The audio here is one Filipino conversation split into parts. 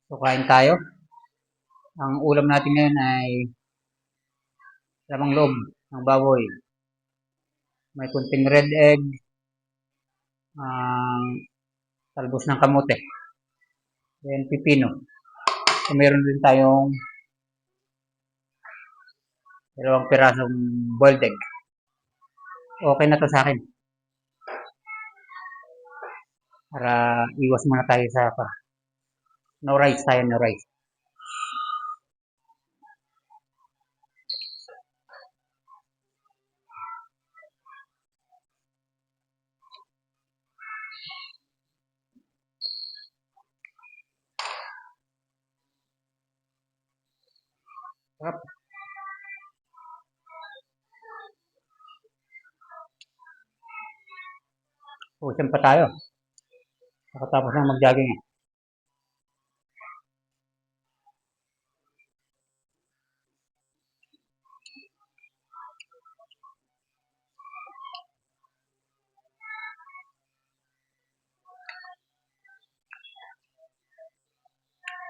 So, kain tayo. Ang ulam natin ngayon ay lamang loob ng baboy. May kunting red egg, ang talbos ng kamote, then pipino. So, meron din tayong dalawang pirasong boiled egg. Okay na to sa akin. Para iwas muna tayo sa no rice tayo, no rice. Sarap. Pusin pa tayo. Nakatapos na mag-jogging eh.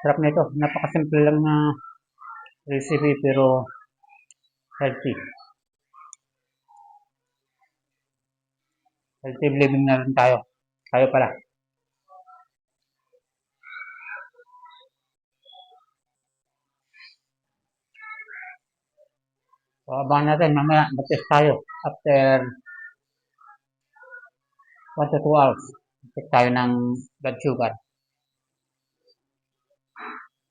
Sarap nito. Napakasimple lang na recipe pero healthy. Healthy living na rin tayo. Tayo pala. So, abangan natin mamaya. Mag-test tayo. After 1 to 2 hours. Check tayo ng blood sugar.